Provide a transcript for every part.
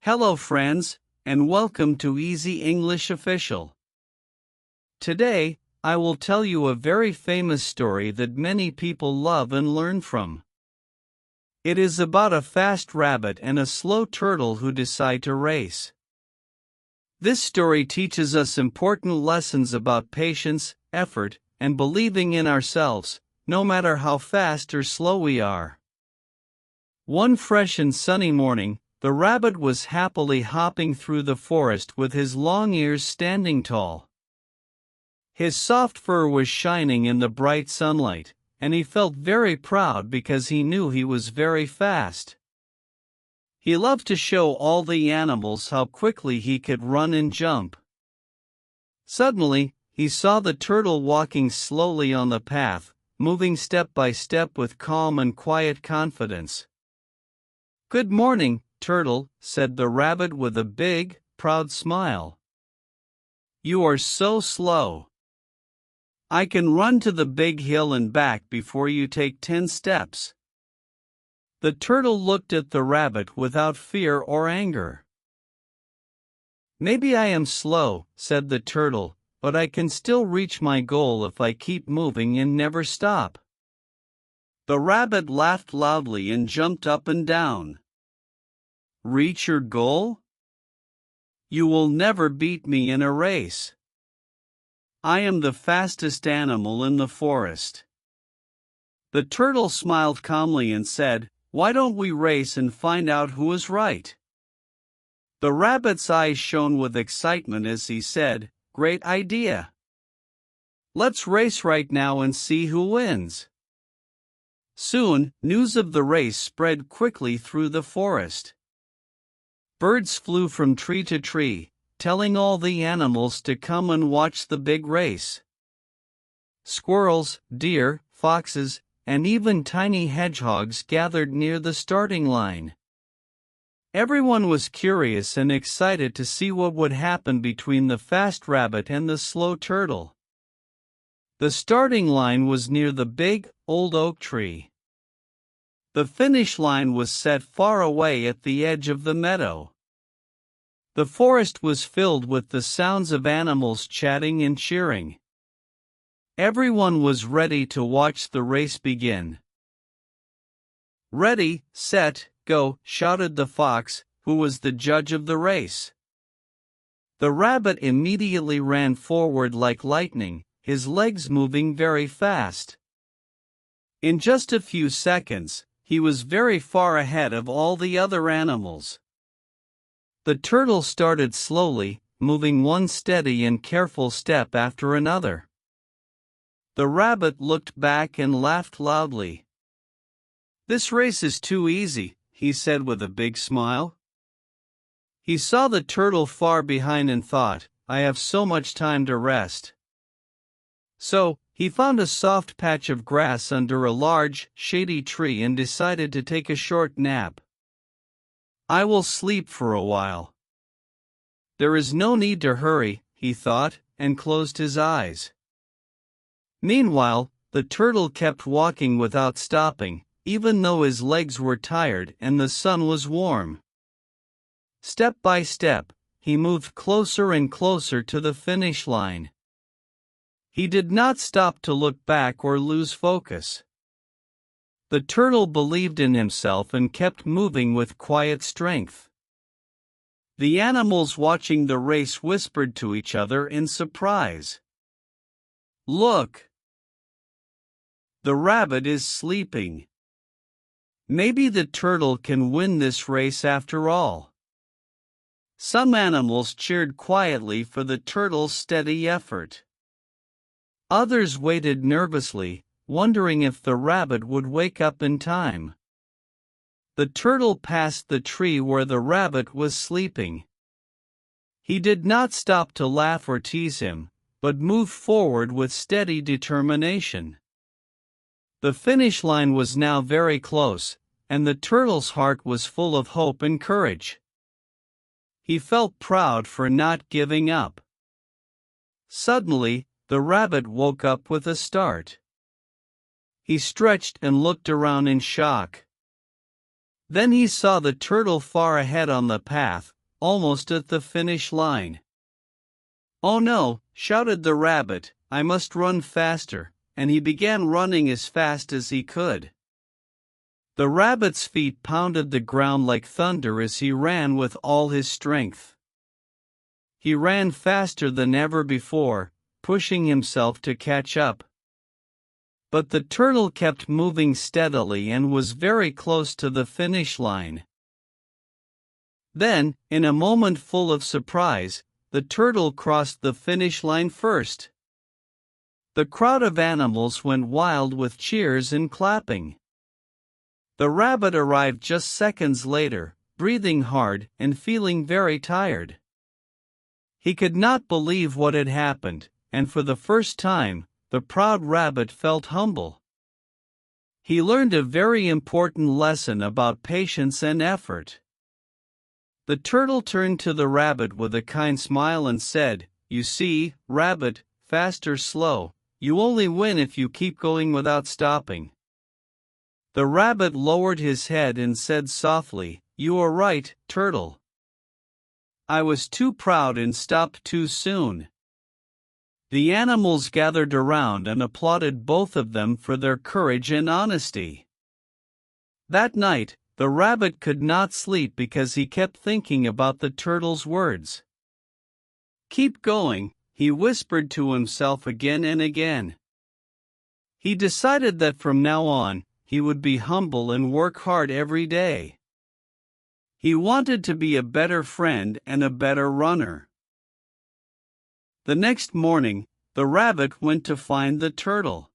Hello friends, and welcome to Easy English Official. Today, I will tell you a very famous story that many people love and learn from. It is about a fast rabbit and a slow turtle who decide to race. This story teaches us important lessons about patience, effort, and believing in ourselves, no matter how fast or slow we are. One fresh and sunny morning, the rabbit was happily hopping through the forest with his long ears standing tall. His soft fur was shining in the bright sunlight, and he felt very proud because he knew he was very fast. He loved to show all the animals how quickly he could run and jump. Suddenly, he saw the turtle walking slowly on the path, moving step by step with calm and quiet confidence. "Good morning, Turtle," said the rabbit with a big, proud smile. "You are so slow. I can run to the big hill and back before you take 10 steps. The turtle looked at the rabbit without fear or anger. "Maybe I am slow," said the turtle, "but I can still reach my goal if I keep moving and never stop." The rabbit laughed loudly and jumped up and down. "Reach your goal? You will never beat me in a race. I am the fastest animal in the forest." The turtle smiled calmly and said, "Why don't we race and find out who is right?" The rabbit's eyes shone with excitement as he said, "Great idea. Let's race right now and see who wins." Soon, news of the race spread quickly through the forest. Birds flew from tree to tree, telling all the animals to come and watch the big race. Squirrels, deer, foxes, and even tiny hedgehogs gathered near the starting line. Everyone was curious and excited to see what would happen between the fast rabbit and the slow turtle. The starting line was near the big, old oak tree. The finish line was set far away at the edge of the meadow. The forest was filled with the sounds of animals chatting and cheering. Everyone was ready to watch the race begin. "Ready, set, go," shouted the fox, who was the judge of the race. The rabbit immediately ran forward like lightning, his legs moving very fast. In just a few seconds, he was very far ahead of all the other animals. The turtle started slowly, moving one steady and careful step after another. The rabbit looked back and laughed loudly. "This race is too easy," he said with a big smile. He saw the turtle far behind and thought, "I have so much time to rest." So, he found a soft patch of grass under a large, shady tree and decided to take a short nap. "I will sleep for a while. There is no need to hurry," he thought, and closed his eyes. Meanwhile, the turtle kept walking without stopping, even though his legs were tired and the sun was warm. Step by step, he moved closer and closer to the finish line. He did not stop to look back or lose focus. The turtle believed in himself and kept moving with quiet strength. The animals watching the race whispered to each other in surprise. "Look! The rabbit is sleeping. Maybe the turtle can win this race after all." Some animals cheered quietly for the turtle's steady effort. Others waited nervously, wondering if the rabbit would wake up in time. The turtle passed the tree where the rabbit was sleeping. He did not stop to laugh or tease him, but moved forward with steady determination. The finish line was now very close, and the turtle's heart was full of hope and courage. He felt proud for not giving up. Suddenly, the rabbit woke up with a start. He stretched and looked around in shock. Then he saw the turtle far ahead on the path, almost at the finish line. "Oh no," shouted the rabbit, "I must run faster," and he began running as fast as he could. The rabbit's feet pounded the ground like thunder as he ran with all his strength. He ran faster than ever before, pushing himself to catch up. But the turtle kept moving steadily and was very close to the finish line. Then, in a moment full of surprise, the turtle crossed the finish line first. The crowd of animals went wild with cheers and clapping. The rabbit arrived just seconds later, breathing hard and feeling very tired. He could not believe what had happened, and for the first time, the proud rabbit felt humble. He learned a very important lesson about patience and effort. The turtle turned to the rabbit with a kind smile and said, "You see, rabbit, fast or slow, you only win if you keep going without stopping." The rabbit lowered his head and said softly, "You are right, turtle. I was too proud and stopped too soon." The animals gathered around and applauded both of them for their courage and honesty. That night, the rabbit could not sleep because he kept thinking about the turtle's words. "Keep going," he whispered to himself again and again. He decided that from now on, he would be humble and work hard every day. He wanted to be a better friend and a better runner. The next morning, the rabbit went to find the turtle.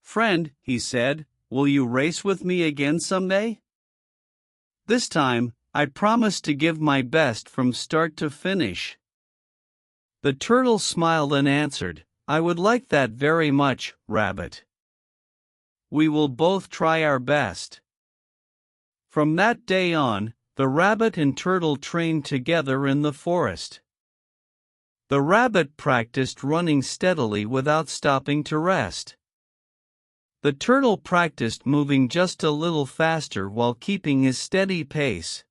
"Friend," he said, "will you race with me again someday? This time, I promise to give my best from start to finish." The turtle smiled and answered, "I would like that very much, rabbit. We will both try our best." From that day on, the rabbit and turtle trained together in the forest. The rabbit practiced running steadily without stopping to rest. The turtle practiced moving just a little faster while keeping his steady pace.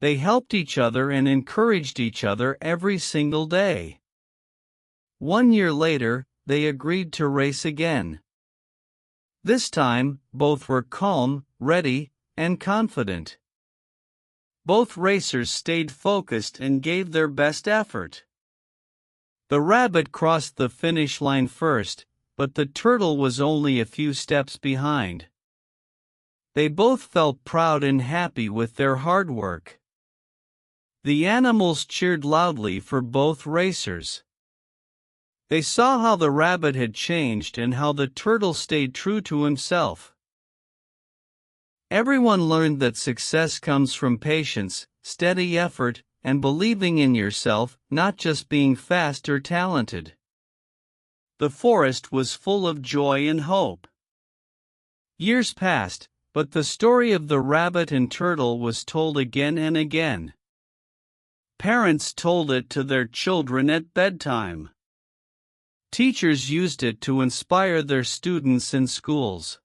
They helped each other and encouraged each other every single day. 1 year later, they agreed to race again. This time, both were calm, ready, and confident. Both racers stayed focused and gave their best effort. The rabbit crossed the finish line first, but the turtle was only a few steps behind. They both felt proud and happy with their hard work. The animals cheered loudly for both racers. They saw how the rabbit had changed and how the turtle stayed true to himself. Everyone learned that success comes from patience, steady effort, and believing in yourself, not just being fast or talented. The forest was full of joy and hope. Years passed, but the story of the rabbit and turtle was told again and again. Parents told it to their children at bedtime. Teachers used it to inspire their students in schools.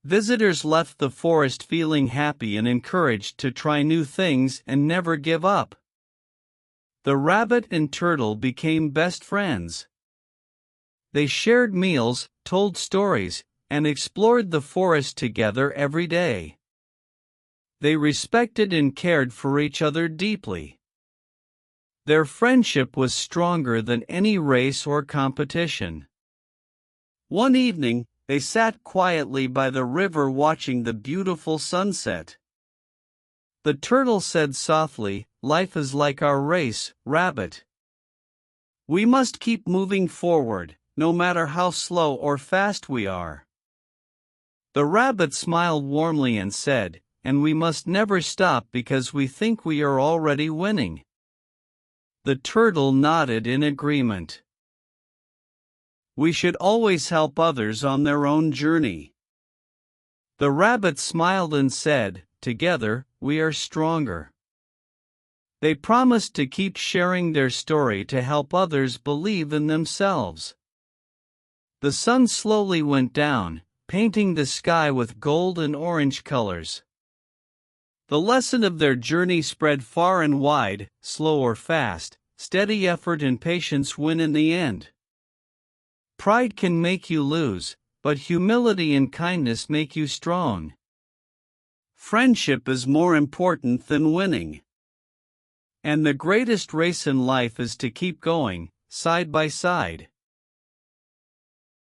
Visitors left the forest feeling happy and encouraged to try new things and never give up. The rabbit and turtle became best friends. They shared meals, told stories, and explored the forest together every day. They respected and cared for each other deeply. Their friendship was stronger than any race or competition. One evening, they sat quietly by the river watching the beautiful sunset. The turtle said softly, "Life is like our race, rabbit. We must keep moving forward, no matter how slow or fast we are." The rabbit smiled warmly and said, "And we must never stop because we think we are already winning." The turtle nodded in agreement. We should always help others on their own journey. The rabbit smiled and said, "Together, we are stronger." They promised to keep sharing their story to help others believe in themselves. The sun slowly went down, painting the sky with gold and orange colors. The lesson of their journey spread far and wide, slow or fast, steady effort and patience win in the end. Pride can make you lose, but humility and kindness make you strong. Friendship is more important than winning. And the greatest race in life is to keep going, side by side.